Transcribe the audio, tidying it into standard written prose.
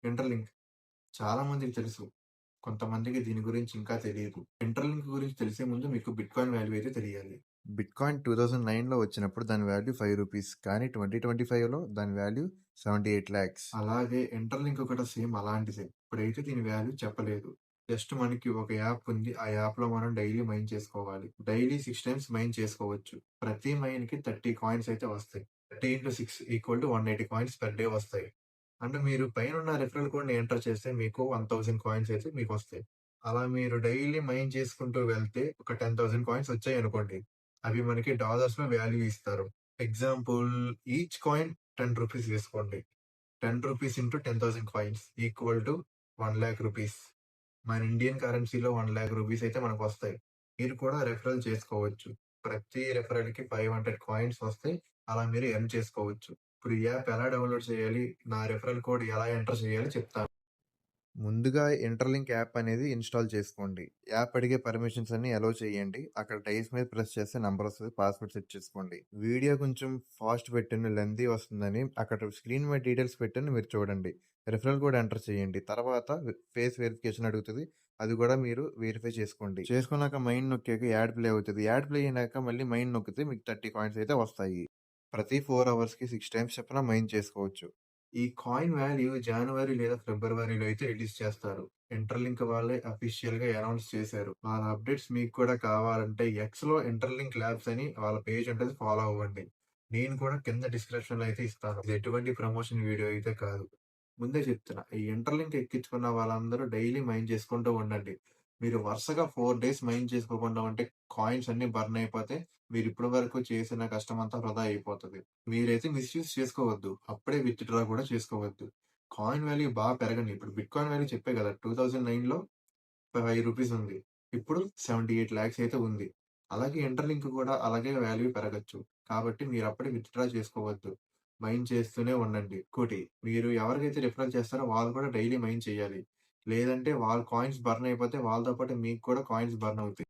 Interlink చాలా మందికి తెలుసు. కొంతమందికి దీని గురించి ఇంకా తెలీదు. ఇంటర్‌లింక్ గురించి తెలిసే ముందు మీకు బిట్‌కాయిన్ వాల్యూ అయితే తెలియాలి. బిట్‌కాయిన్ 2009లో వచ్చినప్పుడు దాని వాల్యూ ₹5 కానీ 2025లో దాని వాల్యూ 78,00,000. అలాగే ఇంటర్‌లింక్ కూడా సేమ్ అలాంటిదే. ఇప్పుడైతే దీని వాల్యూ చెప్పలేదు. జస్ట్ మనకి ఒక యాప్ ఉంది. ఆ యాప్‌లో మనం డైలీ మైన్ చేసుకోవాలి. డైలీ 6 టైమ్స్ మైన్ చేసుకోవచ్చు. ప్రతి మైన్‌కి 30 కాయిన్స్ అయితే వస్తాయి. 30 × 6 = 180 కాయిన్స్ పర్ డే వస్తాయి. అంటే మీరు పైనున్న రిఫరల్ కోడ్‌ని ఎంటర్ చేస్తే మీకు 1000 కాయిన్స్ అయితే మీకొస్తాయి. అలా మీరు డైలీ మైన్ చేసుకుంటూ వెళ్తే ఒక 10,000 కాయిన్స్ వచ్చాయనుకోండి. అవి మనకి డాలర్స్‌లో వాల్యూ ఇస్తారు. ఎగ్జాంపుల్ ఈచ్ కాయిన్ ₹10 వేసుకోండి. ₹10 ఇంటూ 10,000 కాయిన్స్ ఈక్వల్ టు ₹1,00,000. మన ఇండియన్ కరెన్సీలో ₹1,00,000 అయితే మనకొస్తాయి. మీరు కూడా రిఫరల్ చేసుకోవచ్చు. ప్రతి రిఫరల్‌కి 500 కాయిన్స్ వస్తాయి. అలా మీరు ఎర్న్ చేసుకోవచ్చు. ఇప్పుడు ఈ యాప్ ఎలా డౌన్‌లోడ్ చేయాలి? నా రిఫరల్ కోడ్ ఎలా ఎంటర్ చేయాలో చెప్తాను. ముందుగా ఇంటర్‌లింక్ యాప్ అనేది ఇన్‌స్టాల్ చేసుకోండి. యాప్ అడిగే పర్మిషన్స్ అన్నీ అలౌ చేయండి. అక్కడ డైస్ మీద ప్రెస్ చేస్తే నంబర్ వస్తది. పాస్వర్డ్ సెట్ చేసుకోండి. వీడియో కొంచెం ఫాస్ట్ పెట్టాను, లెంథీ వస్తుందని అక్కడ స్క్రీన్ మీద డీటెయిల్స్ పెట్టాను మీరు చూడండి. రిఫరల్ కోడ్ ఎంటర్ చేయండి. తర్వాత ఫేస్ వెరిఫికేషన్ అడుగుతది. అది కూడా మీరు వెరిఫై చేసుకోండి. చేసుకున్నాక మైన్ నొక్కాక యాడ్ ప్లే అవుతది. యాడ్ ప్లే అయినాక మళ్ళీ మైన్ నొక్కితే మీకు 30 కాయిన్స్ అయితే వస్తాయి. ప్రతి 4 అవర్స్‌కి 6 టైమ్స్ చొప్పున మైన్ చేసుకోవచ్చు. ఈ కాయిన్ వాల్యూ జనవరి లేదా ఫిబ్రవరిలో అయితే రిలీజ్ చేస్తారు. ఇంటర్‌లింక్ వాళ్ళే అఫీషియల్‌గా అనౌన్స్ చేశారు. వాళ్ళ అప్డేట్స్ మీకు కూడా కావాలంటే ఎక్స్‌లో ఇంటర్‌లింక్ ల్యాబ్స్ అని వాళ్ళ పేజ్ ఉంటది. ఫాలో అవ్వండి. నేను కూడా కింద డిస్క్రిప్షన్‌లో అయితే ఇస్తాను. ఇది ఎటువంటి ప్రమోషన్ వీడియో అయితే కాదు. ముందే చెప్తున్నా. ఈ ఇంటర్‌లింక్ ఎక్కించుకున్న వాళ్ళందరూ డైలీ మైన్ చేసుకుంటూ ఉండండి. మీరు వరుసగా 4 డేస్ మైన్ చేసుకోకుండా ఉంటే కాయిన్స్ అన్నీ బర్న్ అయిపోతే మీరు ఇప్పటి వరకు చేసిన కష్టమంతా వృధా అయిపోతది. మీరైతే మిస్‌యూజ్ చేసుకోవద్దు. అప్పుడే విత్‌డ్రా కూడా చేసుకోవద్దు. కాయిన్ వాల్యూ పెరగని ఇప్పుడు బిట్‌కాయిన్ వాల్యూ చెప్పా గదా! 2009లో ₹5 ఉంది. ఇప్పుడు 78,00,000 అయితే ఉంది. అలాగే ఇంటర్‌లింక్ కూడా అలాగే వాల్యూ పెరగొచ్చు. కాబట్టి మీరప్పుడే విత్‌డ్రా చేసుకోవద్దు. మైన్ చేస్తూనే ఉండండి. ఇంకోటి మీరు ఎవరికైతే రిఫరల్ చేస్తారో వాళ్ళు కూడా డైలీ మైన్ చేయాలి. లేదంటే వాళ్ళ కాయిన్స్ బర్న్ అయిపోతే వాళ్ళతో పాటు మీకు కూడా కాయిన్స్ బర్న్ అవుతాయి.